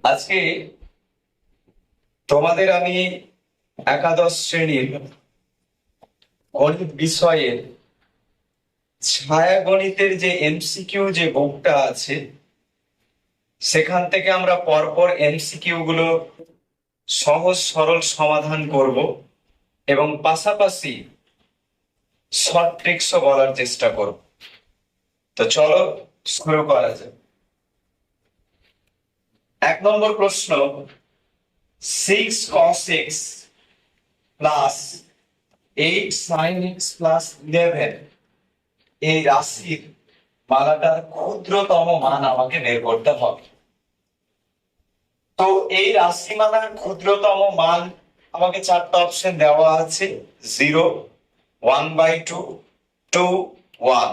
আজকে তোমাদের আমি একাদশ শ্রেণীর গণিত বিষয়ের ছায়া গণিতের যে এমসিকিউ যে বুকটা আছে সেখান থেকে আমরা পরপর এমসিকিউ গুলো সহজ সরল সমাধান করব এবং পাশাপাশি শর্ট ট্রিক্সও বলার চেষ্টা করব। তো চলো শুরু করা যাক। 1 নম্বর প্রশ্ন, 6 cos x plus 8 sin x plus 11 এই রাশির মালাটার ক্ষুদ্রতম মান আমাকে বের করতে হবে। তো এই রাশি মালার ক্ষুদ্রতম মান আমাকে চারটা অপশন দেওয়া আছে, 0, 1/2, 2, 1।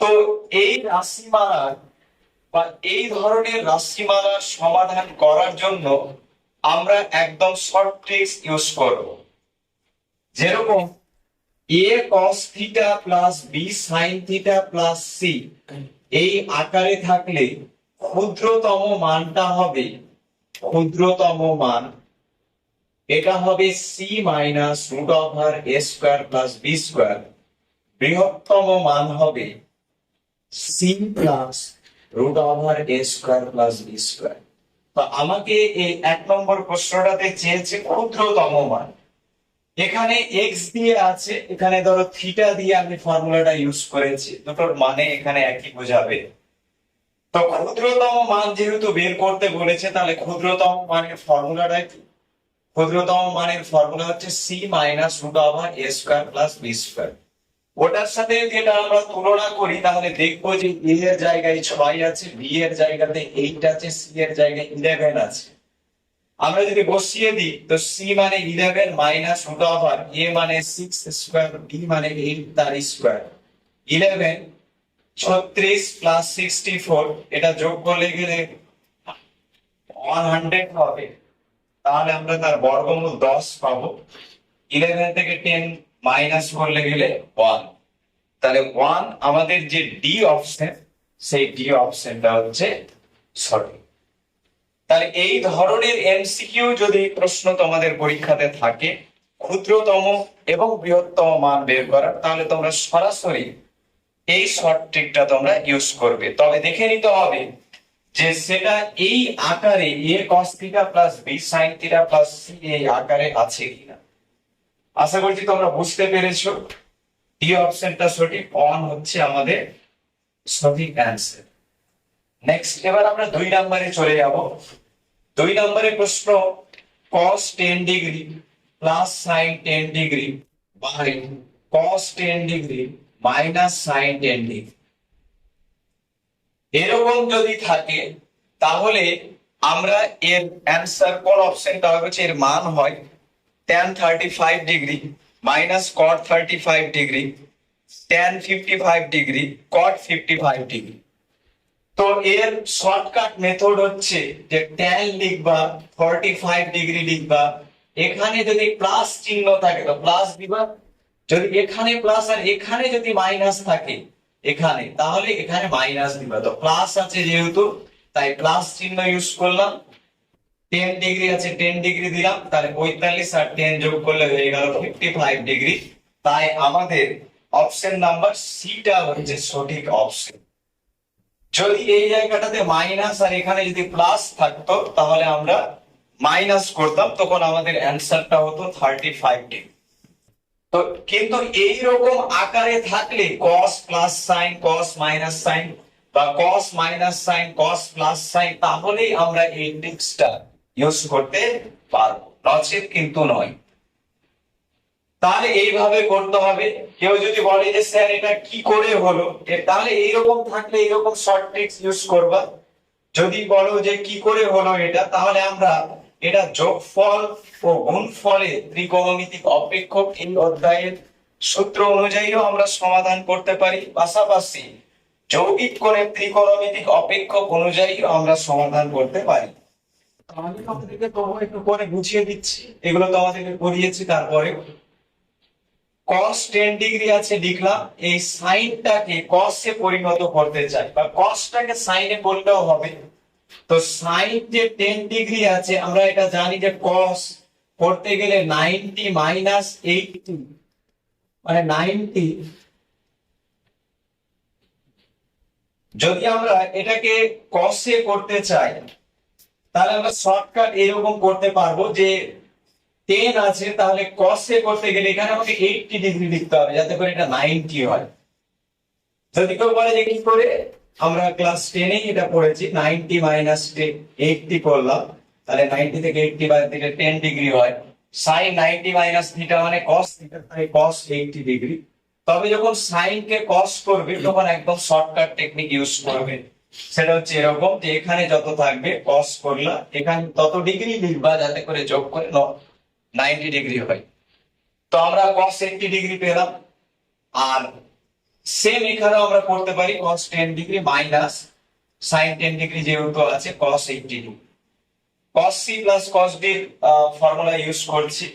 তো এই রাশিমালার বা এই ধরনের রাশিমালার সমাধান করার জন্য আমরা একদম শর্ট ট্রিক্স ইউজ করব। যেরকম a cos theta plus b sin theta plus c এই আকারে থাকলে ক্ষুদ্রতম মানটা হবে, ক্ষুদ্রতম মান এটা হবে c minus root over a square plus b square. বৃহত্তম মান হবে c plus root over a square plus b square. তো আমাকে এই 1 নম্বর প্রশ্নটাতে চেয়েছে ক্ষুদ্রতম মান। এখানে x দিয়ে আছে, এখানে ধরো থিটা দিয়ে আমি ফর্মুলাটা ইউজ করেছি, দুটোর মানে এখানে একই বোঝাবে। তো ক্ষুদ্রতম মান যেহেতু বের করতে বলেছে, তাহলে ক্ষুদ্রতম মানের ফর্মুলাটা কি? ক্ষুদ্রতম মানের ফর্মুলা হচ্ছে c minus root over a square plus b square. ওটার সাথে যেটা আমরা তুলনা করি তাহলে দেখবো যে a এর জায়গায় 6 আছে, b এর জায়গাতে 8 আছে, c এর জায়গায় 11 আছে। আমরা যদি বসিয়ে দিই তো c মানে 11 মাইনাস রুট ওভার a মানে 6 স্কয়ার, b মানে 8 তার স্কয়ার। 11 36 প্লাস 64 এটা যোগ করলে গেলে 100 হবে, তাহলে আমরা তার বর্গমূল 10 পাবো। 11 থেকে 10 মাইনাস করলে গেলে 1, তাহলে 1 আমাদের যে ডি অপশন, সেই ডি অপশনটা হচ্ছে সঠিক। তাহলে এই ধরনের এমসিকিউ যদি প্রশ্ন তোমাদের পরীক্ষাতে থাকে ক্ষুদ্রতম এবং বৃহত্তম মান বের করার, তাহলে তোমরা সরাসরি এই শর্ট ট্রিকটা তোমরা ইউজ করবে। তবে দেখে নিতে হবে যে সেটা এই আকারে a cos theta plus b sin theta plus c এই আকারে আছে কিনা। আশা করছি তোমরা বুঝতে পেরেছো। ডি অপশনটা সঠিক, 1 হচ্ছে আমাদের সঠিক অ্যান্সার। নেক্সট, এবার আমরা 2 নম্বরে চলে যাব। 2 নম্বরের প্রশ্ন, cos 10 degree plus sin 10 degree by cos 10 degree minus sin 10 degree এরকম যদি থাকে তাহলে আমরা এর অ্যান্সার কোন অপশনটা হবে, এর মান হয় tan 35 degree minus cot 35 degree tan 55 degree cot 55 degree. তো এর শর্টকাট মেথড হচ্ছে যে tan লিখবা, 45 ডিগ্রি লিখবা, এখানে যদি প্লাস চিহ্ন থাকে তো প্লাস দিবা, যদি এখানে প্লাস আর এখানে যদি মাইনাস থাকে এখানে, তাহলে এখানে মাইনাস দিবা। তো প্লাস আছে যেহেতু তাই প্লাস চিহ্ন ইউজ করলাম। 10 ডিগ্রি আছে, 10 ডিগ্রি দিলাম, তাহলে 45 আর 10 যোগ করলে হয়ে গেল 55 ডিগ্রি। তাই আমাদের অপশন নাম্বার সিটা হচ্ছে সঠিক অপশন। যদি এই জায়গাটাতে মাইনাস আর এখানে যদি প্লাস থাকতো তাহলে আমরা মাইনাস করতাম, তখন আমাদের অ্যান্সারটা হতো 35 ডিগ্রি। তো কিন্তু এই রকম আকারে থাকলে cos plus sin cos minus sin বা cos minus sin cos plus sin, তাহলেই আমরা এই ট্রিক্সটা ইউজ করতে পারবো, নচেত কিন্তু নয়। তাহলে এইভাবে করতে হবে। কেউ যদি বলে যে স্যার এটা কি করে হলো, তাহলে এইরকম থাকলে এইরকম শর্ট ট্রিক্স ইউজ করবা। যদি বলো যে কি করে হলো এটা, তাহলে আমরা এটা যোগফল ও গুণফলে ত্রিকোণমিতিক অপেক্ষক এই অধ্যায়ের সূত্র অনুযায়ীও আমরা সমাধান করতে পারি, পাশাপাশি যৌগিক কোণের ত্রিকোণমিতিক অপেক্ষক অনুযায়ীও আমরা সমাধান করতে পারি। আমি তোমাদেরকে একটু করে বুঝিয়ে দিচ্ছি, এগুলো তোমাদেরকে পড়িয়েছি। তারপরে cos 10 ডিগ্রি আছে লিখলাম, এই সাইনটাকে cos এ পরিণত করতে চাই বা cosটাকে সাইনে বললেও হবে। তো সাইন যে 10 ডিগ্রি আছে আমরা এটা জানি যে cos করতে গেলে 90 মাইনাস 80 মানে 90, যদি আমরা এটাকে cos এ করতে চাই তাহলে আমরা শর্টকাট এরকম করতে পারবো যে 10 আছে, তাহলে cos এ করতে গেলে এখানে আমাকে 80 ডিগ্রি লিখতে হবে যাতে করে এটা 90 হয়। যদি কেউ বলে যে কি করে, আমরা ক্লাস 10 এ এটা পড়েছি, 90 মাইনাস 80 করলাম, তাহলে 90 থেকে 80 বাদ দিলে 10 ডিগ্রি হয়। sin 90 মাইনাস থিটা মানে cos থিটা, তাই cos 80 ডিগ্রি। তবে যখন sin কে cos করবে তখন একদম শর্টকাট টেকনিক ইউজ করবে, সেটা হচ্ছে এরকম যে এখানে যত থাকবে cos করলা, এখানে তত ডিগ্রি লিখবা যাতে করে যোগ করে 90 ডিগ্রি হয়। তো আমরা cos 80 ডিগ্রি পেলাম। আর সেম এখানেও আমরা করতে পারি cos 10 degree minus sin 10 degree যেহেতু আছে cos 80 degree. cos c plus cos d এর ফর্মুলা ইউজ করছি।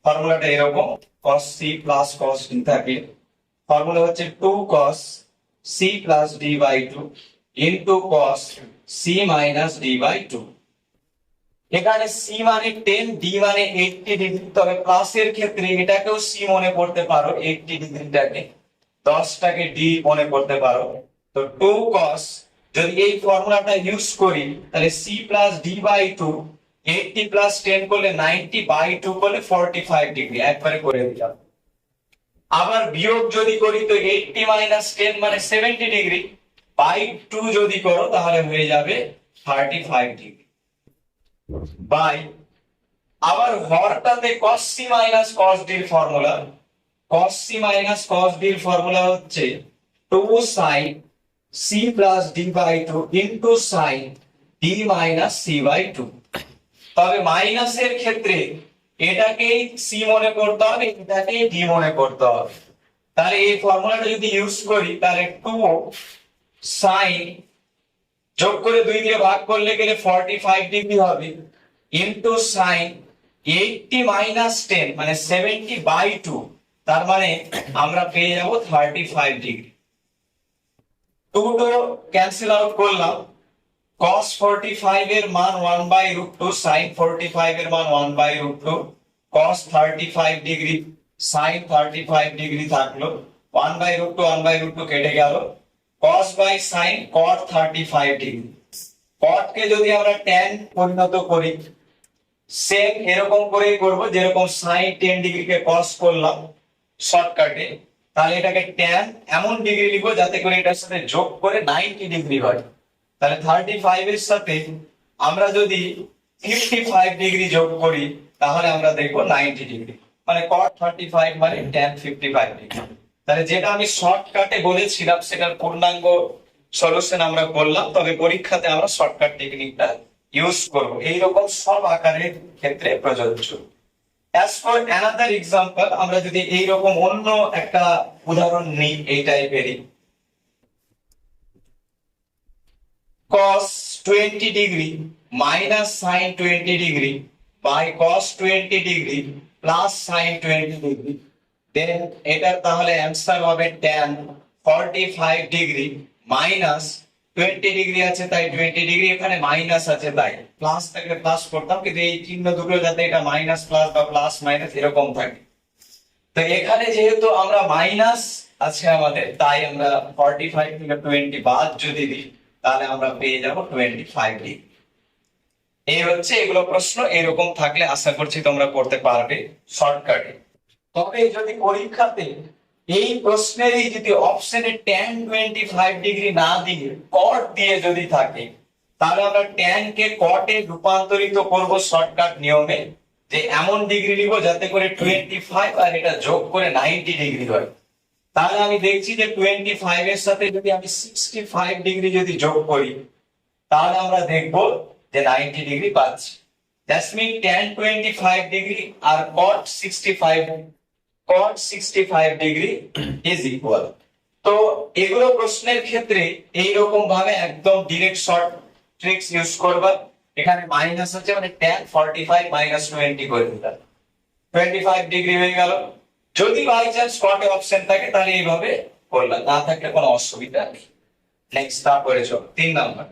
ফর্মুলাটা এরকম, cos c plus cos d থাকে, ফর্মুলা হচ্ছে 2 cos c plus d by 2 into cos c minus d by 2। এখানে c মানে 10, d মানে 80 ডিগ্রি, তবে প্লাসের ক্ষেত্রে এটাকেও c মনে করতে পারো, 80 ডিগ্রিটাকে 10টাকে d মনে করতে পারো। তো 2 cos, যদি এই ফর্মুলাটা ইউজ করি তাহলে c plus d by 2, 80 plus 10 করলে 90 বাই 2 করলে 45 ডিগ্রি, একবারে করে দিলাম। আবার বিয়োগ যদি করি তো 80 মাইনাস 10 মানে 70 ডিগ্রি, বাই 2 যদি করো তাহলে হয়ে যাবে 35 ডিগ্রি, বাই আবার হরটাতে cos c minus cos d এর formula, cos c minus cos d এর ফর্মুলা হচ্ছে 2 sin c plus d by 2 into sin d minus c by 2। তবে মাইনাসের ক্ষেত্রে এটাকেই c মনে করতে হবে, এটাকেই d মনে করতে হবে। তাহলে এই ফর্মুলাটা যদি ইউজ করি তাহলে 2 sin যোগ করে 2 দিয়ে ভাগ করলে গেলে 45 ডিগ্রি হবে ইনটু sin 80 মাইনাস 10 মানে 70 বাই 2, তার মানে আমরা পেয়ে যাব 35 ডিগ্রি। 2 তো ক্যান্সেল আউট করলাম, cos 45 এর মান 1/√2, sin 45 এর মান 1/√2, cos 35 ডিগ্রি sin 35 ডিগ্রি থাকলো, 1/√2 1/√2 কেটে গেল, cos by sin cot 35 degree. cot কে যদি আমরা tan পরিণত করি সেম এরকম করেই করব, যেরকম sin 10 ডিগ্রিকে cos করলাম শর্টকাটে, তাহলে এটাকে tan এমন ডিগ্রি লিখবো যাতে করে এটার সাথে যোগ করে 90 ডিগ্রি হয়। তাহলে 35 এর সাথে আমরা যদি 55 ডিগ্রি যোগ করি তাহলে আমরা দেখবো 90 ডিগ্রি, মানে cot 35 মানে tan 55 ডিগ্রি। তাহলে যেটা আমি শর্টকাটে বলেছিলাম সেটার পূর্ণাঙ্গ সলিউশন আমরা করলাম, তবে পরীক্ষাতে আমরা শর্টকাট টেকনিকটা ইউজ করব, এইরকম সব আকারের ক্ষেত্রে প্রযোজ্য। As for another example, আমরা যদি এইরকম অন্য একটা উদাহরণ নিই এই টাইপেরই, cos 20 degree minus sin 20 degree by cos 20 degree plus sin 20 degree, then এটার তাহলে অ্যান্সার হবে tan 45 ডিগ্রি মাইনাস 20 ডিগ্রি আছে তাই 20 ডিগ্রি, এখানে মাইনাস আছে তাই প্লাস থাকলে প্লাস করতাম, কিন্তু এই চিহ্ন দুটো যাতে এটা মাইনাস প্লাস বা প্লাস মাইনাস এরকম থাকে। তো এখানে যেহেতু আমরা মাইনাস আছে আমাদের, তাই আমরা 45 থেকে 20 বাদ যদি দিই তাহলে আমরা পেয়ে যাব 25 ডিগ্রি। এই হচ্ছে এগুলো প্রশ্ন, এরকম থাকলে আশা করছি তোমরা করতে পারবে শর্টকাটে। তবে যদি পরীক্ষাতে এই প্রশ্নেরই যদি অপশনে tan 25 ডিগ্রি না দিয়ে cot দিয়ে যদি থাকে তাহলে আমরা tan কে cot এ রূপান্তরিত করব শর্টকাট নিয়মে, যে এমন ডিগ্রি নিব যাতে করে 25 আর এটা যোগ করে 90 ডিগ্রি হয়। তাহলে আমি দেখছি যে 25 এর সাথে যদি আমি 65 ডিগ্রি যদি যোগ করি তাহলে আমরা দেখব যে 90 ডিগ্রি পাচ্ছি। দ্যাটস মিন tan 25 ডিগ্রি আর cot 65 ডিগ্রি ইজ ইকুয়াল। তো এগুলো প্রশ্নের ক্ষেত্রে এইরকম ভাবে একদম ডিরেক্ট শর্ট ট্রিক্স ইউজ করবা। এখানে মাইনাস আছে মানে tan 45 মাইনাস 20 করে দিলাম, 25 ডিগ্রি হয়ে গেল। যদি বাই চান্স কটে অপশন থাকে তাহলে এইভাবে করলাম, না থাকলে কোনো অসুবিধা নেই। নেক্সট তারপরে চলো 3 নাম্বার।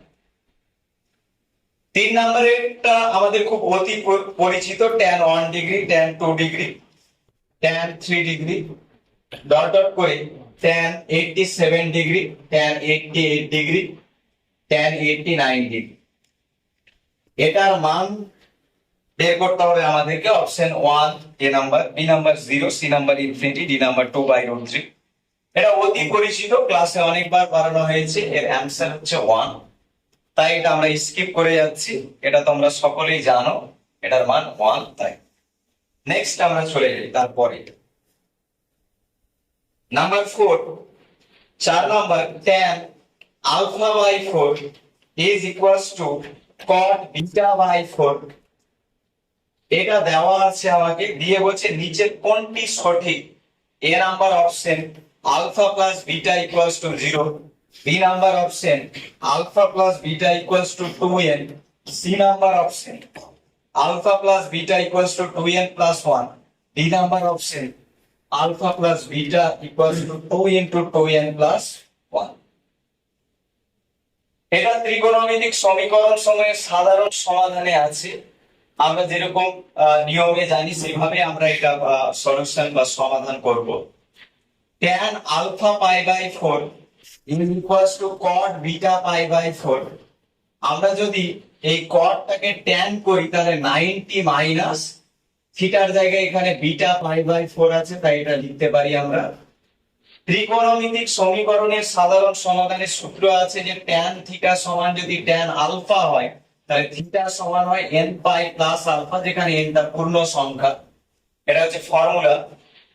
3 নাম্বারেরটা আমাদের খুব অতি পরিচিত, tan 1 degree, tan 2 degree, tan 3 degree, dot dot করে tan 87 degree, tan 88 degree, tan 89 degree. এটার মান বের করতে হবে আমাদেরকে। Option 1 A number, B number 0, C number infinity, D number 2/√3। এটা অতি পরিচিত, ক্লাসে অনেকবার বানানো হয়েছে। এর অ্যান্সার হচ্ছে 1, তাই এটা আমরা স্কিপ করে যাচ্ছি। এটা তোমরা সকলেই জানো, এটার মান 1। তাই নেক্সট আমরা চলে যাই তারপরে number 4, 4 number, tan α/4 is equals to cot β/4। এটা দেওয়া আছে আমাকে, দিয়ে বলছে নিচের কোনটি সঠিক। A number option alpha plus beta equals to 0, B number option alpha plus beta equals to 2n, C number option alpha plus beta equals to 2n plus 1, D number option alpha plus beta equals to 2 into 2n plus 1। এটা ত্রিকোণমিতিক সমীকরণ সমূহের সাধারণ সমাধানে আছে। আমরা যেরকম নিয়মে জানি সেভাবে আমরা এটা সলিউশন বা সমাধান করব। tan α π/4 is equals to cot β π/4। আমরা যদি এই cotটাকে tan করি তাহলে 90 মাইনাস থিটার জায়গায় এখানে বিটা π/4 আছে, তাই এটা লিখতে পারি আমরা। ত্রিকোণমিতিক সমীকরণের সাধারণ সমাধানের সূত্র আছে যে tan থিটা সমান যদি tan আলফা হয় তাহলে থিটা সমান হয় n পাই প্লাস আলফা, যেখানে n টা পূর্ণ সংখ্যা। এটা হচ্ছে ফর্মুলা।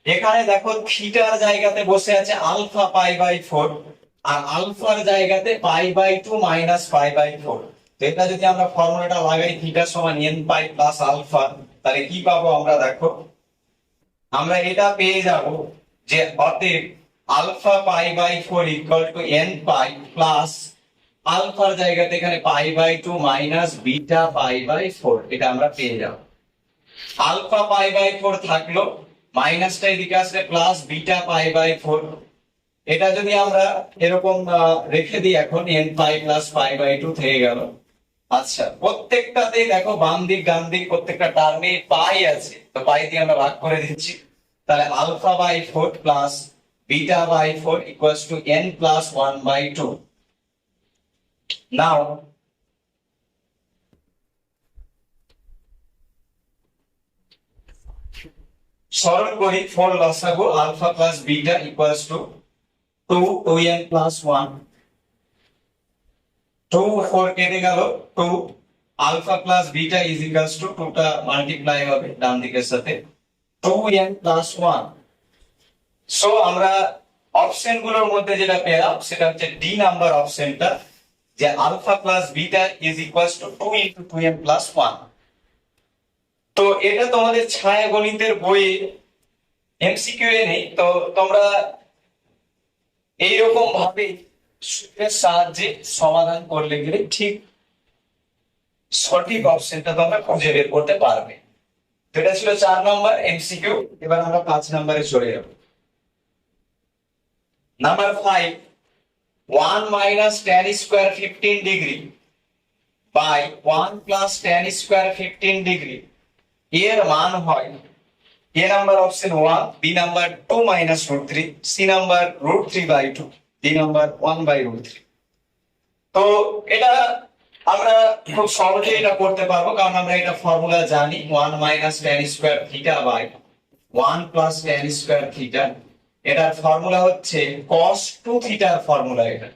এখানে দেখো থিটার জায়গাতে বসে আছে আলফা π/4 আর আলফার জায়গাতে π/2 মাইনাস π/4। তো এটা যদি আমরা ফর্মুলাটা লাগাই থিটা সমান n পাই প্লাস আলফা, তাহলে কি পাবো আমরা দেখো। আমরা এটা পেয়ে যাব যে অতএব alpha π/4 equal to n pi plus আলফার জায়গাতে এখানে π/2 মাইনাস বিটা π/4, এটা আমরা পেয়ে যাব। আলফা π/4 থাকলো, মাইনাসটা এদিকে আসলে প্লাস বিটা π/4। এটা যদি আমরা এরকম রেখে দিই এখন n পাই প্লাস π/2 থেকে গেল। আচ্ছা, প্রত্যেকটাতেই দেখো বাম দিক ডান দিক প্রত্যেকটা টার্মে পাই আছে, তো পাই দিয়ে আমরা ভাগ করে দিচ্ছি। তাহলে α/4 plus β/4 equals to n plus 1/2। নাও সরল করি 4 লসাগু alpha plus beta equals to 2n plus 1, 2 4 কেটে গেল, 2 alpha plus beta is equals to 2 টা মাল্টিপ্লাই হবে ডান দিকের সাথে 2n প্লাস 1। সো আমরা অপশন গুলোর মধ্যে যেটা পেলাম সেটা হচ্ছে ডি নাম্বার অপশনটা, যে alpha plus beta is equals to 2 into 2n plus 1। তো এটা তোমাদের ছায়া গণিতের বইয়ে এমসিকিউ এ নেই, তো তোমরা এইরকম ভাবে সূত্রের সাহায্যে সমাধান করলে গেলে ঠিক সঠিক অপশনটা তোমরা খুঁজে বের করতে পারবে। তো এটা ছিল 4 নম্বর এমসিকিউ। এবার আমরা 5 নম্বরে চলে যাব। Number 5, 1 minus tan square 15 degree by 1 plus tan square 15 degree এর মান হয়। A number option 1, B number 2 minus √3, C number √3/2, D number 1/√3। তো এটা আমরা খুব সহজে এটা করতে পারবো, কারণ আমরা এটা ফর্মুলা জানি 1 minus tan square theta by 1 plus tan square theta। এটার ফর্মুলা হচ্ছে cos 2 থিটার ফর্মুলা। এটা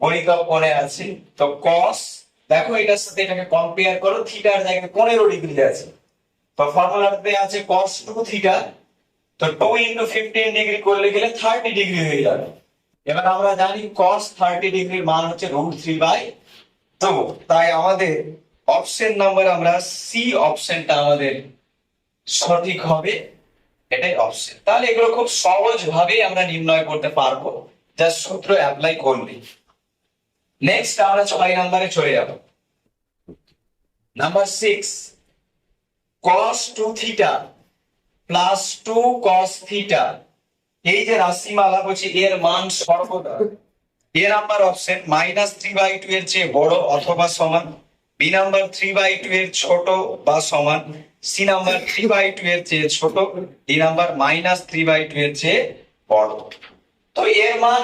গণিতক কোণে আছে, তো cos দেখো এটার সাথে এটাকে কম্পেয়ার করো, থিটার জায়গায় 15 ডিগ্রি আছে, তো ফর্মুলাতে আছে cos 2 থিটা, তো 2 ইনটু 15 ডিগ্রি করলে গেলে 30 ডিগ্রি হয়ে যাবে। এবার আমরা জানি cos 30 ডিগ্রির মান হচ্ছে √3/2। তাই আমাদের অপশন নাম্বার আমরা সি অপশনটা আমাদের সঠিক হবে, এটাই অপশন। তাহলে এগুলো খুব সহজ ভাবে আমরা নির্ণয় করতে পারবো যা সূত্র অ্যাপ্লাই করলে। নেক্সট আমরা 6 নম্বরে চলে যাব। Number 6, cos 2 theta plus 2 cos theta, এই যে রাশিমালা বলছি এর মান সর্বদা এ নাম্বার অপশন -3/2 এর চেয়ে বড় অথবা সমান, বি নাম্বার 3/2 এর ছোট বা সমান, সি নাম্বার 3/2 এর চেয়ে ছোট, ডি নাম্বার -3/2 এর চেয়ে বড়। তো এর মান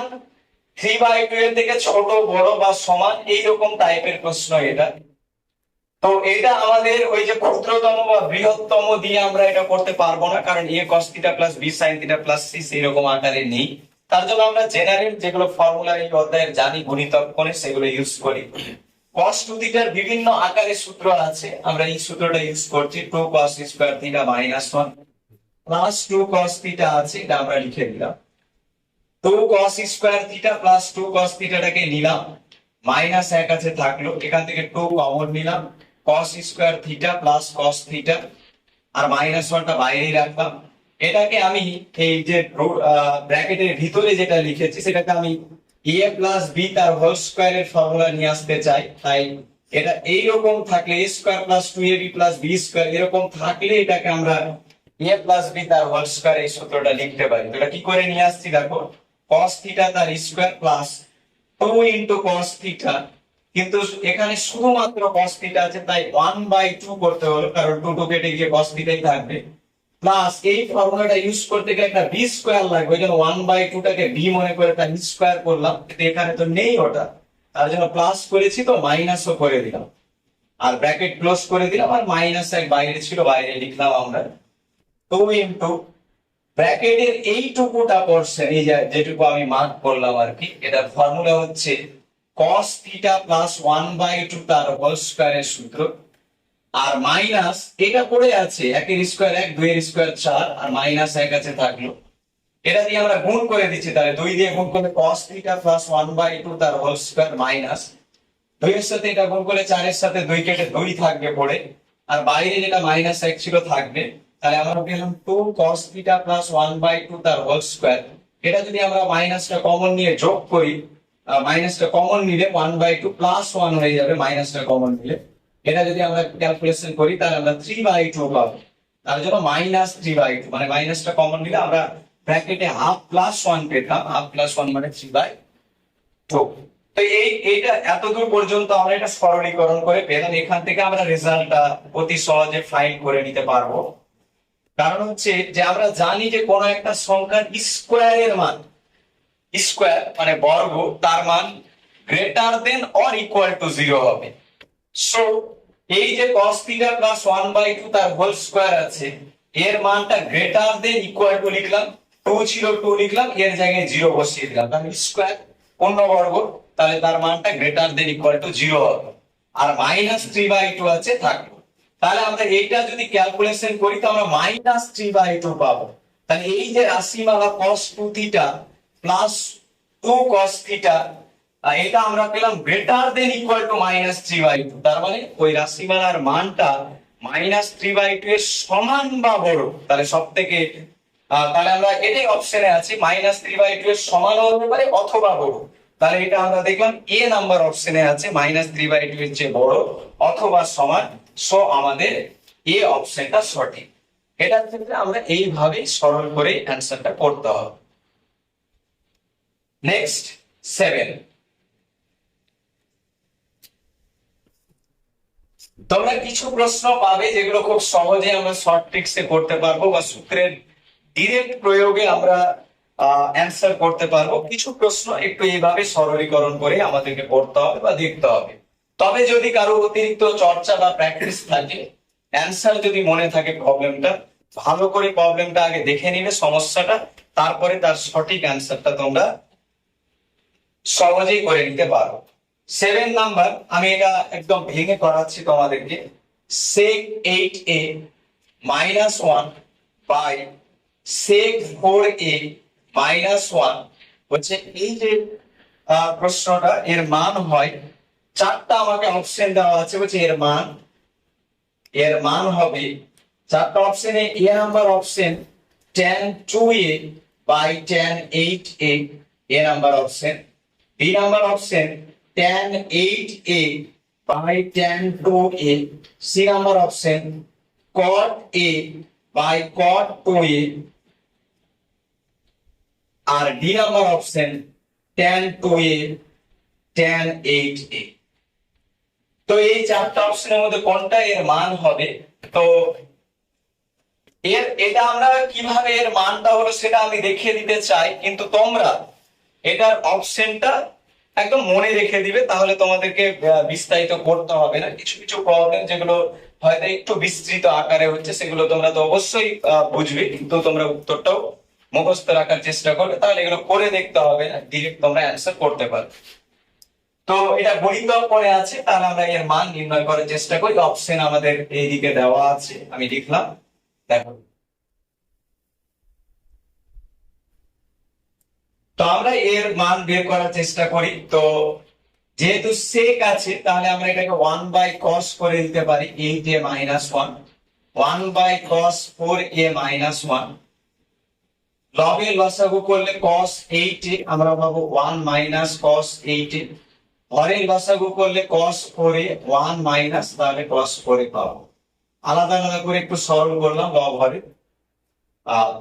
3/2 এর থেকে ছোট, বড় বা সমান এইরকম টাইপের প্রশ্ন এটা। তো এটা আমাদের ওই যে ক্ষুদ্রতম বা বৃহত্তম দিয়ে আমরা এটা করতে পারবো না, কারণ a cos theta plus b sin theta plus c এরকম আকারে নেই। তার জন্য আমরা জেনারেল যেগুলো ফর্মুলা এই অধ্যায়ের জানি গুণিতক কোণে সেগুলো ইউজ করি। cos 2 থিটার বিভিন্ন আকারে সূত্র আছে, আমরা এই সূত্রটা ইউজ করছি 2 cos square theta -1 plus 2 cos theta আছে, এটা আমরা লিখে দিলাম। 2 cos square theta plus 2 cos থিটাটাকে নিলাম, মাইনাস 1 আছে থাকলো, এখান থেকে 2 কমন নিলাম, cos square theta plus cos theta, আর -1টা বাইরেই রাখলাম। এটাকে আমি এই যে ব্র্যাকেটের ভিতরে যেটা লিখেছি সেটাকে আমি a প্লাস b তার হোল স্কয়ারের ফর্মুলা নিয়ে আসতে চাই, তাই এটা এইরকম থাকলে a square plus 2ab plus b square এরকম থাকলে এটাকে আমরা a প্লাস b তার হোল স্কয়ার এই সূত্রটা লিখতে পারি। তো এটা কি করে নিয়ে আসছি দেখো, cos থিটা তার square plus 2 into cos theta, কিন্তু এখানে শুধুমাত্র cos থিটা আছে তাই 1/2 করতে হলো, কারণ 2 2 কেটে গিয়ে cos থিটাই থাকবে, প্লাস এই ফর্মুলাটা ইউজ করতে গেলে একটা b স্কয়ার লাগবে, ওই জন্য 1/2 টাকে b মনে করে তার স্কয়ার করলাম, কিন্তু এখানে তো নেই ওটা, তার জন্য প্লাস করেছি তো মাইনাসও করে দিলাম, আর ব্র্যাকেট ক্লোজ করে দিলাম, আর -1 বাইরে ছিল বাইরে লিখলাম আমরা 2 ইনটু ব্র্যাকেটের এইটুকুটা পোরশন, এই যেটুকু আমি মার্ক করলাম আর কি, এটা ফর্মুলা হচ্ছে cos থিটা প্লাস 1/2 তার হোল স্কয়ারের সূত্র, আর মাইনাস এটা পড়ে আছে 1 এর স্কয়ার 1, 2 এর স্কয়ার 4, আর -1 আছে থাকলো, এটা দিয়ে আমরা গুণ করে দিচ্ছি, তাহলে 2 দিয়ে গুণ করলে cos থিটা প্লাস 1/2 তার হোল স্কয়ার মাইনাস 2 এর সাথে এটা গুণ করলে 4 এর সাথে 2 কেটে 2 থাকবে পড়ে, আর বাইরে যেটা -1 ছিল থাকবে, তাহলে আমরা পেলাম 2 cos থিটা প্লাস 1/2 তার হোল স্কয়ার। এটা যদি আমরা মাইনাসটা কমন নিয়ে যোগ করি, মাইনাসটা কমন নিলে 1/2 প্লাস 1 হয়ে যাবে, মাইনাসটা কমন নিলে এটা যদি আমরা ক্যালকুলেশন করি তাহলে আমরা 3/2 পাবো, তার জন্য -3/2, মানে মাইনাসটা কমন নিলে আমরা ব্র্যাকেটে হাফ প্লাস 1 পেতাম, হাফ প্লাস 1 মানে 3/2। তো এইটা এতদূর পর্যন্ত আমরা এটা সরলীকরণ করে পেলাম, এখান থেকে আমরা রেজাল্টটা অতি সহজে ফাইন্ড করে নিতে পারবো। কারণ হচ্ছে যে আমরা জানি যে কোন একটা সংখ্যার স্কয়ারের মান, স্কয়ার মানে বর্গ, তার মান greater than or equal to 0 হবে। সো এই যে cos থিটা প্লাস 1/2 তার হোল স্কয়ার আছে, এর মানটা গ্রেটার দেন ইকুয়াল টু লিখলাম, 2 ছিল 2 লিখলাম, এর জায়গায় 0 বসিয়ে দিলাম, কারণ স্কয়ার পূর্ণবর্গ, তাহলে তার মানটা গ্রেটার দেন ইকুয়াল টু 0 হবে, আর -3/2 আছে থাকলো। তাহলে আমরা এইটা যদি ক্যালকুলেশন করি তো আমরা -3/2 পাবো। তাহলে এই যে রাশিমালা cos 2 theta plus 2 cos theta, এটা আমরা পেলাম গ্রেটার দেন ইকুয়াল টু -3/2, তার মানে ওই রাশিমালার মানটা -3/2 এর সমান বা বড়, তাহলে সবথেকে তাহলে আমরা এটাই অপশনে আছে -3/2 এর সমান হতে পারে অথবা বড়, তাহলে এটা আমরা দেখলাম এ নাম্বার অপশনে আছে -3/2 এর চেয়ে বড় অথবা সমান, সো আমাদের এ অপশনটা সঠিক। এটার ক্ষেত্রে আমরা এইভাবে সরল করে অ্যানসারটা করতে হবে। নেক্সট 7, তোমরা কিছু প্রশ্ন পাবে যেগুলো খুব সহজে আমরা শর্ট ট্রিক্সে করতে পারবো বা সূত্রের ডিরেক্ট প্রয়োগে আমরা অ্যানসার করতে পারবো, কিছু প্রশ্ন একটু এইভাবে সরলীকরণ করে আমাদেরকে পড়তে হবে বা দেখতে হবে। তবে যদি কারো অতিরিক্ত চর্চা বা প্র্যাকটিস থাকে, অ্যানসার যদি মনে থাকে প্রবলেমটা, ভালো করে প্রবলেমটা আগে দেখে নিবে সমস্যাটা, তারপরে তার সঠিক অ্যানসারটা তোমরা সহজেই করে নিতে পারো। 7 নাম্বার, আমি এটা একদম ভেঙে করাচ্ছি তোমাদেরকে। sec 8a minus 1 by sec 4a minus 1 হচ্ছে এই যে প্রশ্নটা, এর মান হয় চারটা, আমাকে অপশন দেওয়া আছে, বলছে এর মান হবে চারটা অপশনে, A number option tan 2a by tan 8a, A number option, B number option tan 8a by tan 2a, C number option cot a by cot 2a আর D number option tan 2a tan 8a। তো এই চারটা অপশনের মধ্যে কোনটা এর মান হবে? তো এটা আমরা কিভাবে এর মানটা হলো সেটা আমি দেখিয়ে দিতে চাই, কিন্তু তোমরা এটার অপশনটা একদম মনে রেখে দিবে, তাহলে তোমাদেরকে বিস্তারিত করতে হবে না। কিছু কিছু প্রবলেম যেগুলো হয়তো একটু বিস্তৃত আকারে হচ্ছে সেগুলো তোমরা তো অবশ্যই বুঝবে, কিন্তু তোমরা উত্তরটাও মুখস্থ রাখার চেষ্টা করবে, তাহলে এগুলো করে দেখতে হবে না, ডিরেক্ট তোমরা অ্যান্সার করতে পারবে। তো এটা গণিত পড়ে আছে, তাহলে আমরা এর মান নির্ণয় করার চেষ্টা করি। অপশন আমাদের এইদিকে দেওয়া আছে, আমি লিখলাম, দেখো। তো আমরা এর মান বের করার চেষ্টা করি। তো যেহেতু sec আছে, তাহলে আমরা এটাকে 1/cos করে দিতে পারি 8a - 1, 1/cos 4a - 1। লবের লসাগু করলে cos 8a আমরা পাবো 1 - cos 8a। হরের লসাগু করলে cos 4a 1 - তাহলে cos 4a পাবো। আলাদা আলাদা করে একটু সরল করলাম লব হরে।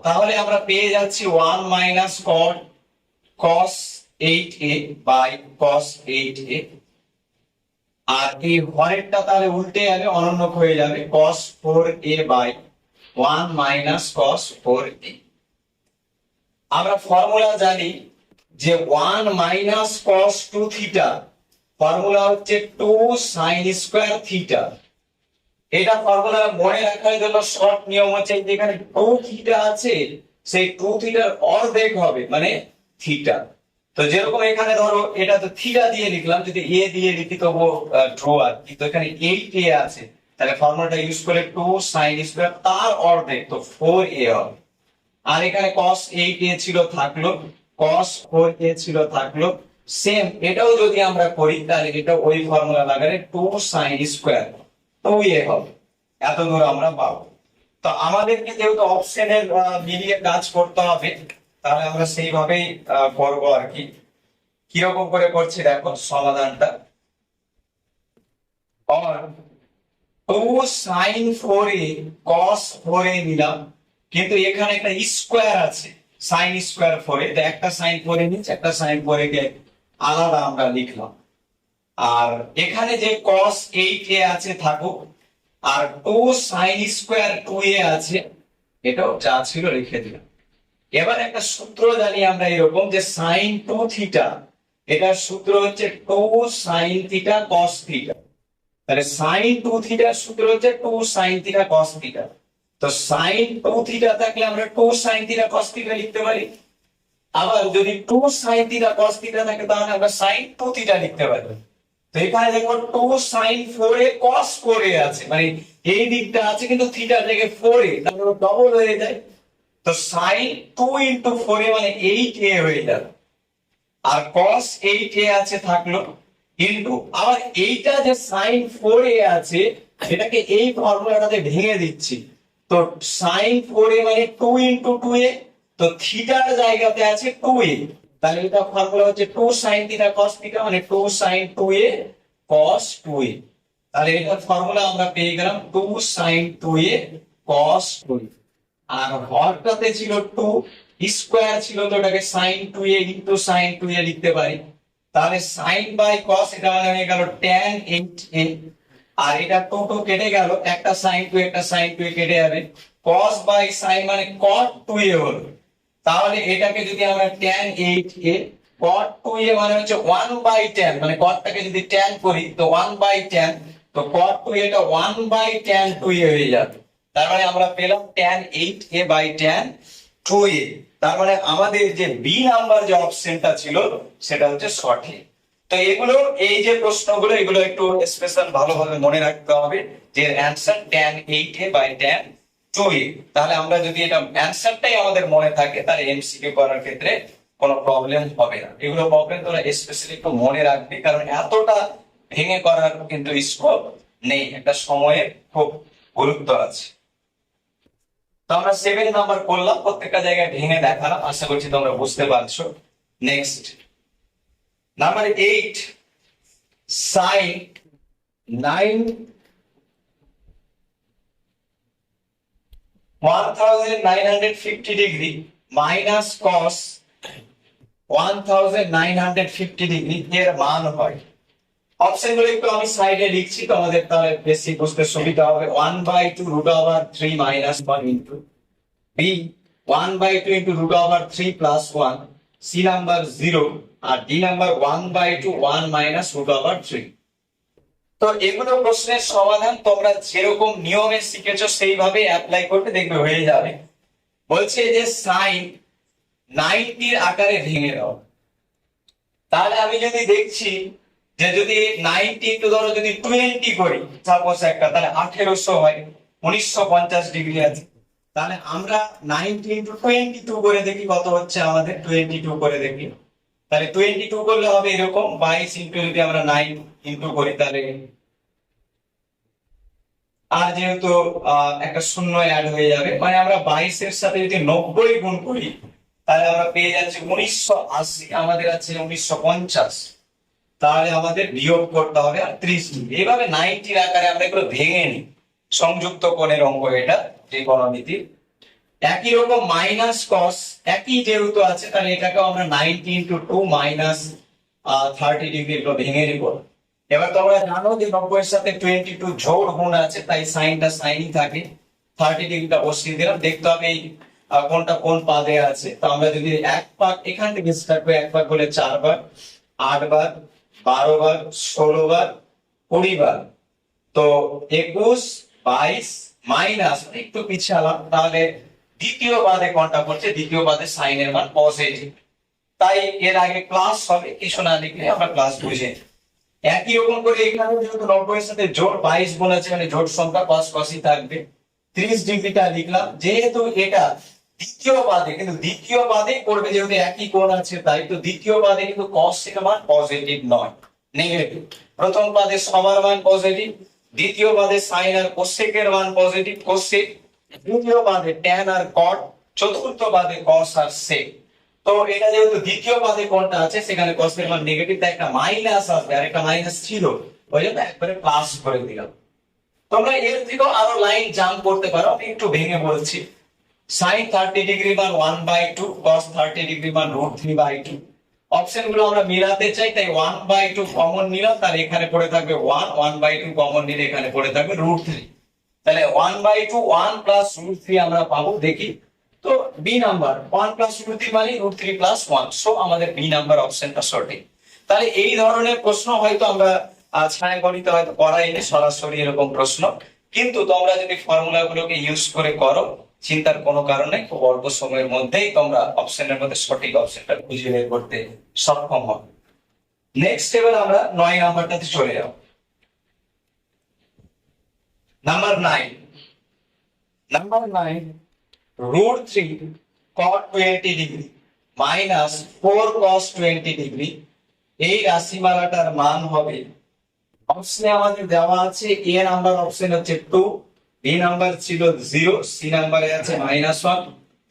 তাহলে আমরা পেয়ে যাচ্ছি 1 - cos 8a by cos 8a। আর এই হরেরটা তাহলে উল্টে যাবে, অনন্যক হয়ে যাবে, cos 4a by 1 - cos 4a। আমরা ফর্মুলা জানি যে 1 - cos 2 থিটা, ফর্মুলা হচ্ছে 2 sin স্কয়ার থিটা। এটা ফর্মুলা মনে রাখার জন্য শর্ট নিয়ম হচ্ছে যেখানে 2 থিটা আছে সেই 2 থিটার অর্ধেক হবে মানে থিটা। তো যেরকম এখানে ধরো এটা তো থিটা দিয়ে লিখলাম, যদি এ দিয়ে লিখি তবু ড্র আর কি। তো এখানে 8a আছে, তাহলে ফর্মুলাটা ইউজ করে 2 sin স্কয়ার তার অর্ধেক, তো 4a হবে। আর এখানে cos 8a ছিল থাকলো, cos 4a ছিল থাকলো, সেম এটাও যদি আমরা করি তাহলে এটা ওই ফর্মুলা লাগালে 2 sin স্কয়ার 2a হবে। এত দূর আমরা পাবো। তো আমাদেরকে যেহেতু অপশনের মিলিয়ে কাজ করতে হবে, তাহলে আমরা সেইভাবেই করবো আর কি। কিরকম করে করছি দেখো সমাধানটা। और 2 sin 4a cos 4a নিলাম, কিন্তু এখানে একটা স্কয়ার আছে sin স্কয়ার 4a, তো একটা sin 4a নিচে একটা sin 4a কে আলাদা আমরা লিখলাম। আর এখানে যে cos 8a আছে থাকুক, আর 2 sin স্কয়ার 2a আছে, এটাও যা ছিল লিখে দিলাম। এবার একটা সূত্র জানি আমরা এরকম যে sin 2 থিটা, এটার সূত্র হচ্ছে 2 sin থিটা cos থিটা। তাহলে sin 2 থিটার সূত্র হচ্ছে 2 sin থিটা cos থিটা। তো sin 2 থিটা থাকলে আমরা 2 sin থিটা cos থিটা লিখতে পারি। আবার যদি 2 sin থিটা cos থিটা থাকে তাহলে আমরা sin 2 থিটা লিখতে পারি। তো এখানে দেখো 2 sin 4a cos 4a আছে, মানে এই দিকটা আছে কিন্তু থিটার জায়গায় 4a, তাহলে ডবল হয়ে যায়। তো sin 2 into 4a মানে 8a হয়ে যাবে। আর cos 8a আছে থাকলো, কিন্তু আবার এইটা যে sin 4a আছে সেটাকে এই ফর্মুলাটাতে ভেঙে দিচ্ছি। তো sin 4a মানে 2 into 2a, তো থিটার জায়গাতে আছে 2a, তাহলে এটা ফর্মুলা হচ্ছে 2 sin থিটা cos থিটা মানে 2 sin 2a cos 2a। তাহলে এটা ফর্মুলা আমরা পেয়ে গেলাম 2 sin 2a cos 2a। আর হরটাতে ছিল 2, স্কয়ার ছিল, তো এটাকে sin 2a into sin 2a লিখতে পারি। তাহলে sin বাই cos এটা মানে হয়ে গেল tan 8a। আর এটা 2 2 কেটে গেল, একটা sin 2 একটা sin 2 কেটে যাবে, cos বাই sin মানে cot 2a হলো। তাহলে এটাকে যদি আমরা tan 8a cot 2a মানে হচ্ছে 1/tan, মানে cotটাকে যদি tan করি তো 1/tan, তো cot 2a এটা 1/tan 2a হয়ে যাবে। তার মানে আমরা পেলাম tan 8a by tan 2a। তার মানে আমাদের যে বি নাম্বার যে অপশনটা ছিল সেটা হচ্ছে সঠিক। তো এগুলো, এই যে প্রশ্নগুলো এগুলো একটু স্পেশাল ভালোভাবে মনে রাখতে হবে যে answer tan 8a by tan 2a। তাহলে আমরা যদি এটা অ্যানসারটাই আমাদের মনে থাকে তাহলে এমসিকিউ করার ক্ষেত্রে কোনো প্রবলেম হবে না। এগুলো প্রবলেম তোমরা স্পেশালি একটু মনে রাখবে, কারণ এতটা ভেঙে করার কিন্তু স্কোপ নেই, একটা সময়ের খুব গুরুত্ব আছে। তো আমরা 7 নাম্বার করলাম, প্রত্যেকটা জায়গায় ভেঙে দেখালাম, আশা করছি তোমরা বুঝতে পারছো। Next number 8, sin 9 1950 degree minus cos 1950 degree এর মান হয়। অপশন গুলো একটু আমি সাইডে লিখছি, তোমাদের তাহলে বেশি বুঝতে সুবিধা হবে। 1/2 root over 3 minus 1 into B 1/2 into root over 3 plus 1, C number 0, আর D number 1/2 1 minus root over 3। তো এগুলো প্রশ্নের সমাধান তোমরা যেরকম নিয়মে শিখেছো সেইভাবে অ্যাপ্লাই করবে, দেখবে হয়ে যাবে। বলছে যে সাইন 90 এর আকারে ভেঙে দাও। তাহলে আমি যদি দেখছি যে যদি 90 ইন্টু ধরো যদি 20 করি সাপোজ একটা, তাহলে 1800 হয়, 1950 ডিগ্রি আছে। তাহলে আমরা 90 ইন্টু 22 করে দেখি কত হচ্ছে আমাদের, 22 করে দেখি। তাহলে 22 করলে হবে এরকম 22 ইন্টু যদি আমরা 9 ইন্টু করি, তাহলে আর যেহেতু একটা শূন্য অ্যাড হয়ে যাবে, মানে আমরা 22 এর সাথে যদি 90 গুণ করি তাহলে আমরা পেয়ে যাচ্ছি 1980, আমাদের আছে 1950। তাহলে আমাদের বিয়োগ করতে হবে আর 30 ডিগ্রি। এইভাবে 90 আকারে আমরা এগুলো ভেঙে নিই। সংযুক্ত কোণের অঙ্ক এটা, ত্রিকোণমিতি। একই রকম মাইনাস কস একই যেহেতু আছে, তাহলে এটাকে আমরা 90 ইন্টু 2 মাইনাস 30 ডিগ্রি এগুলো ভেঙে নিব। এবার তোমরা জানো যে 90 এর সাথে 22 জোড় গুণ আছে, তাই সাইনটা সাইনই থাকে। 30 ডিগ্রিটা বসিয়ে দিলাম, দেখতে হবে এই কোনটা কোন পাদে আছে। তো আমরা যদি এক পাক এখান থেকে স্টার্ট করে, এক পাক বলে 4 বার, 8 বার, 12 বার, 16 বার, 20 বার, তো 21, 22 মাইনাস একটু পিছালাম, তাহলে দ্বিতীয় পাদে কোনটা পড়ছে, দ্বিতীয় পাদে সাইনের মান পজিটিভ। তাই এর আগে প্লাস হবে, কিছু না লিখলে আমরা প্লাস বুঝে। একই রকম করে এখানে যেহেতু 90 এর সাথে জোড় 22 গুণ আছে, মানে জোড় সংখ্যা কস কসই থাকবে। 30 ডিগ্রিটা লিখলাম, যেহেতু এটা দ্বিতীয় পাদে, কিন্তু দ্বিতীয় পাদে করবে যেহেতু একই কোণ আছে, তাই তো দ্বিতীয় পাদে কিন্তু কস এর মান পজিটিভ নয়, নেগেটিভ। প্রথম পাদে সবার মান পজিটিভ, দ্বিতীয় পাদে সাইন আর কোসেকের মান পজিটিভ, কোসেক। তৃতীয় পাদে ট্যান আর কট, চতুর্থ পাদে কস আর সেক। তো এটা যেহেতু দ্বিতীয় পাদে কোনটা আছে সেখানে কস এর মান নেগেটিভ, তাই একটা মাইনাস আসবে, আর একটা মাইনাস ছিল, ওই জন্য একবারে প্লাস করে দিলাম। তোমরা এর থেকেও আরো লাইন জাম্প করতে পারো, আমি একটু ভেঙে বলছি। sin 30 ডিগ্রি মান 1/2, cos 30 ডিগ্রি মান √3/2। অপশন গুলো আমরা মিলাতে চাই, তাই 1/2 কমন নিলাম, তাহলে এখানে পড়ে থাকবে 1, 1/2 কমন নিলে এখানে পড়ে থাকবে √3। তাহলে 1/2 1 প্লাস √3 আমরা পাবো, দেখি। তো বি নাম্বার 1 প্লাস √3 মানে √3 প্লাস 1, সো আমাদের বি নাম্বার অপশনটা সঠিক। তাহলে এই ধরনের প্রশ্ন হয়তো আমরা ছায়াগণিতে হয়তো করাইনি সরাসরি এরকম প্রশ্ন, কিন্তু তোমরা যদি ফর্মুলা গুলোকে ইউজ করে করো, চিন্তার কোনো কারণ নেই, খুব অল্প সময়ের মধ্যেই তোমরা অপশনের মধ্যে সঠিক অপশনটা খুঁজে বের করতে সক্ষম হবে। নেক্সট এবার আমরা 9 নাম্বারটাতে চলে যাব। Number 9 √3 cot 20 degree minus 4 cos 20 degree, এই রাশিমালাটার মান হবে। অপশনে আমাদের দেওয়া আছে এ নাম্বার অপশন হচ্ছে 2, বি নাম্বার ছিল 0, সি নাম্বারে আছে -1,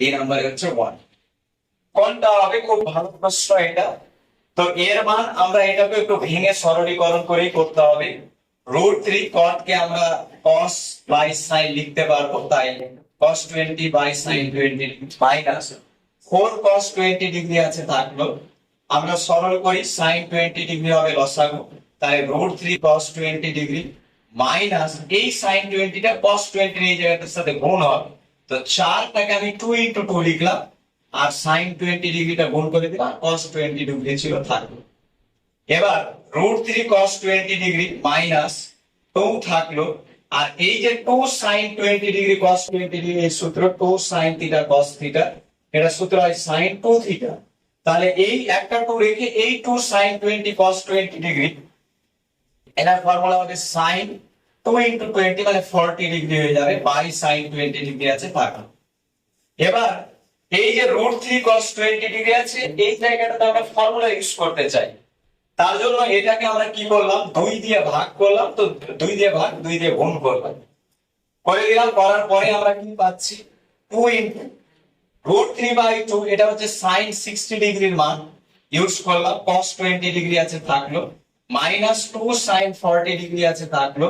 ডি নাম্বারে হচ্ছে 1। কোনটা হবে? খুব ভালো প্রশ্ন এটা। তো এর মান আমরা এটাকে একটু ভেঙে সরলীকরণ করেই করতে হবে। √3 cot কে আমরা cos বাই sin লিখতে পারবো, তাই cos 20 by sin 20 minus 4 cos 20 degree আছে থাকলো। আমরা সরল করি, sin 20 ডিগ্রি হবে লসাগু, তাই √3 cos 20 ডিগ্রি মাইনাস এই sin 20 টা cos 20 এই জায়গাটার সাথে গুণ হবে, তো 4 টাকে আমি 2 ইনটু 2 লিখলাম, আর sin 20 ডিগ্রিটা গুণ করে দিলাম, cos 20 ডিগ্রি ছিল থাকলো। এবার √3 cos 20 ডিগ্রি মাইনাস 2 থাকলো, আর এই যে 2 sin 20 ডিগ্রি cos 20 ডিগ্রি এই সূত্র 2 sin থিটা cos থিটা, এটা সূত্র হয় sin 2 থিটা। তাহলে এই একটা 2 রেখে এই 2 sin 20 cos 20 ডিগ্রি, এটার ফর্মুলা হবে sin 2 into 20 মানে 40 ডিগ্রি হয়ে যাবে, বাই sin 20 ডিগ্রি আছে থাকলো। এবার এই যে √3 cos 20 ডিগ্রি আছে, এই জায়গাটাতে আমরা ফর্মুলা ইউজ করতে চাই। তার জন্য এটাকে আমরা কি করলাম, 2 দিয়ে ভাগ করলাম, তো 2 দিয়ে ভাগ 2 দিয়ে গুণ করলাম, করে দিলাম। করার পরে আমরা কি পাচ্ছি, 2 into √3/2, এটা হচ্ছে sin 60 ডিগ্রির মান ইউজ করলাম, cos 20 ডিগ্রি আছে থাকলো, মাইনাস 2 sin 40 ডিগ্রি আছে থাকলো,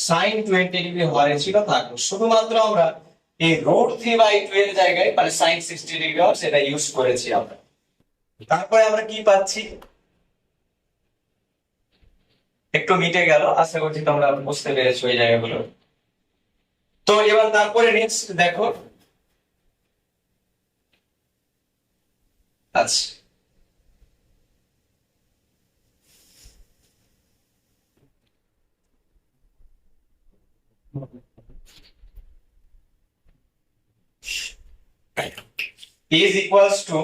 sin 20 ডিগ্রি হরে ছিল থাকলো। শুধুমাত্র আমরা এই √3/2 এর জায়গায় মানে sin 60 ডিগ্রি হয় সেটা ইউজ করেছি আমরা। তারপরে আমরা কি পাচ্ছি, একটু মিটে গেল, আশা করছি তোমরা বুঝতে পেরেছো এই জায়গাগুলো। তো এবার তারপরে নেক্সট দেখো, আচ্ছা is equals to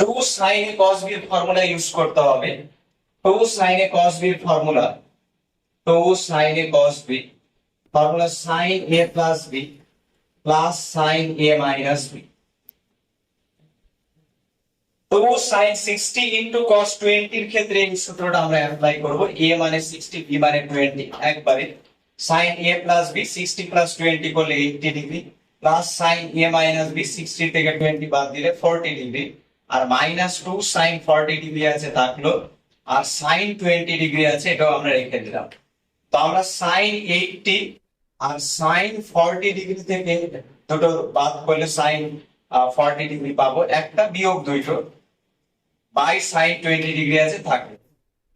2 sin a cos b এর ফর্মুলা ইউজ করতে হবে। 2 sin a cos b এর formula, 2 sin a cos b formula sin a plus b plus sin a minus b। 2 sin 60 into cos 20 এর ক্ষেত্রে এই সূত্রটা আমরা apply করব। a মানে 60, b মানে 20, একবারে sin a plus b 60 plus 20 করলে 80 degree, plus sin a minus b 60 থেকে 20 বাদ দিলে 40 ডিগ্রি, আর মাইনাস 2 sin 40 ডিগ্রি আছে থাকলো, আর sin 20 ডিগ্রি আছে, এটাও আমরা রেখে দিলাম। তো আমরা sin 80 আর sin 40 ডিগ্রি থেকে দুটো বাদ করলে sin 40 ডিগ্রি পাবো, একটা বিয়োগ দুইটো বাই sin 20 ডিগ্রি আছে থাকবে।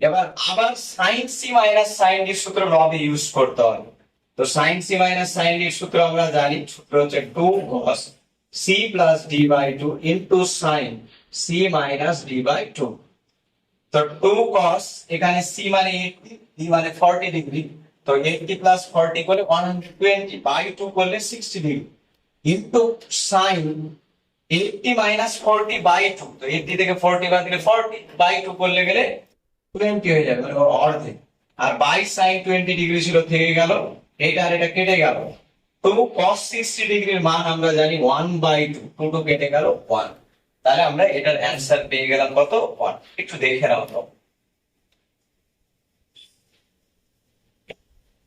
এবার আবার sin c minus sin d সূত্র লবে ইউজ করতে হবে। তো sin c minus sin d সূত্র আমরা জানি, সূত্র হচ্ছে 2 cos c plus d by 2 into sin c minus d by 2। তো 2 cos, এখানে c মানে 80, d মানে 40 ডিগ্রি, তো 80 plus 40 করলে 120 by 2 করলে 60 degree, into sin 80 minus 40 by 2, তো 80 থেকে 40 বাদ দিলে 40 by 2 করলে গেলে 20 হয়ে যাবে, মানে অর্ধেক। আর বাই sin 20 ডিগ্রি ছিল থেকে গেল, এটা আর এটা কেটে গেল। তো cos 60 ডিগ্রির মান আমরা জানি 1/2, 2 কেটে গেল 1। তাহলে আমরা এটার অ্যানসার পেয়ে গেলাম কত, 1। একটু দেখে নাও তো।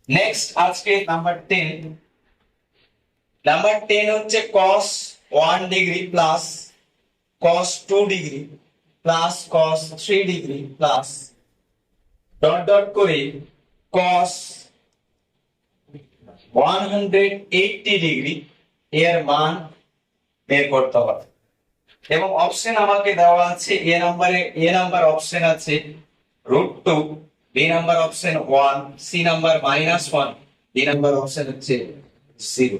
নেক্সট আজকে নাম্বার 10। নাম্বার 10 হচ্ছে cos 1 degree plus cos 2 degree plus cos 3 degree plus dot dot করে cos 180 ডিগ্রি এর মান বের করতে হবে। এবং অপশন আমাকে দেওয়া আছে, এ নাম্বার অপশন আছে √2, B number option 1, C number -1, D number option হচ্ছে 0।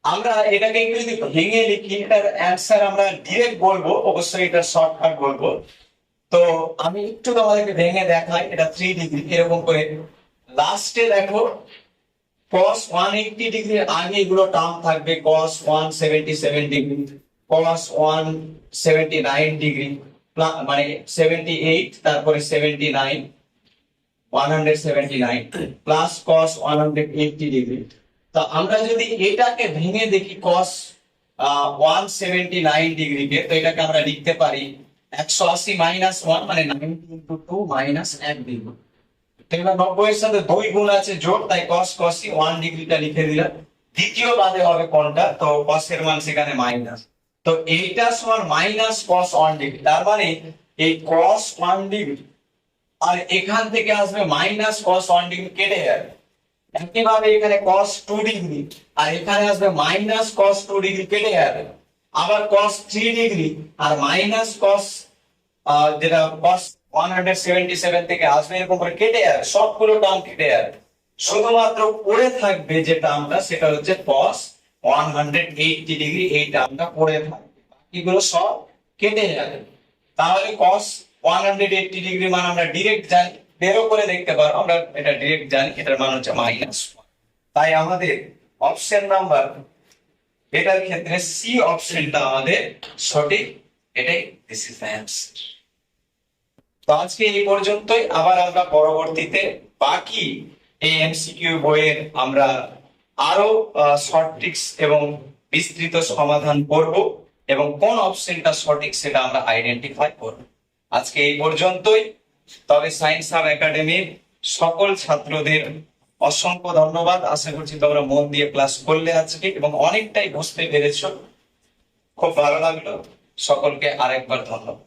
আমরা এটাকে একটু যদি ভেঙে লিখি, এটার অ্যান্সার আমরা ডিরেক্ট বলবো, অবশ্যই এটা শর্টকাট বলবো। তো আমি একটু তোমাদেরকে ভেঙে দেখাই। এটা 3 ডিগ্রি, এরকম করে লাস্টে দেখো cos 180 ডিগ্রির আগে এগুলো টার্ম থাকবে, cos 177 ডিগ্রি, cos 179 ডিগ্রি, মানে 78, তারপরে 79, 179 প্লাস cos 180 ডিগ্রি। তো আমরা যদি এটাকে ভেঙে দেখি cos 179 ডিগ্রিকে, তো এটাকে আমরা লিখতে পারি 180 মাইনাস 1 মানে 90 into 2 মাইনাস 1 ডিগ্রি। তো এবার 90 এর সাথে 2 গুণ আছে যোগ, তাই cos 1 ডিগ্রিটা লিখে দিলাম। দ্বিতীয় বাদে হবে কোনটা, তো cos এর মান সেখানে মাইনাস, তো এইটা সমান মাইনাস cos 1 ডিগ্রি। তার মানে এই cos 1 ডিগ্রি আর এখান থেকে আসবে মাইনাস cos 1 ডিগ্রি কেটে যাবে। একইভাবে এখানে cos 2 ডিগ্রি আর এখানে আসবে মাইনাস cos 2 ডিগ্রি কেটে যাবে। আবার cos 3 ডিগ্রি আর মাইনাস cos যেটা cos 177 থেকে আসবে, এরকম করে কেটে যাবে, সবগুলো টার্ম কেটে যাবে। শুধুমাত্র পড়ে থাকবে যে টার্মটা, সেটা হচ্ছে cos 180 ডিগ্রি, এই টার্মটা পড়ে থাকবে, বাকিগুলো সব কেটে যাবে। তাহলে cos 180 ডিগ্রি মান আমরা ডিরেক্ট জানি, বেরো করে দেখতে পারো, আমরা এটা ডিরেক্ট জানি, এটার মান হচ্ছে -1। তাই আমাদের অপশন নাম্বার, এটার ক্ষেত্রে সি অপশনটা আমাদের সঠিক, এটাই দিস ইজ দ্য অ্যানসার। তো আজকে এই পর্যন্তই, আবার আমরা পরবর্তীতে বাকি এই এমসিকিউ বইয়ের আমরা আরো শর্ট ট্রিক্স এবং বিস্তৃত সমাধান করব, এবং কোন অপশনটা সঠিক সেটা আমরা আইডেন্টিফাই করব। আজকে এই পর্যন্তই। তবে সায়েন্স হাব একাডেমির সকল ছাত্রদের অসংখ্য ধন্যবাদ। আশা করছি তোমরা মন দিয়ে ক্লাস করলে আজকে, এবং অনেকটাই বুঝতে পেরেছো, খুব ভালো লাগলো। সকলকে আরেকবার ধন্যবাদ।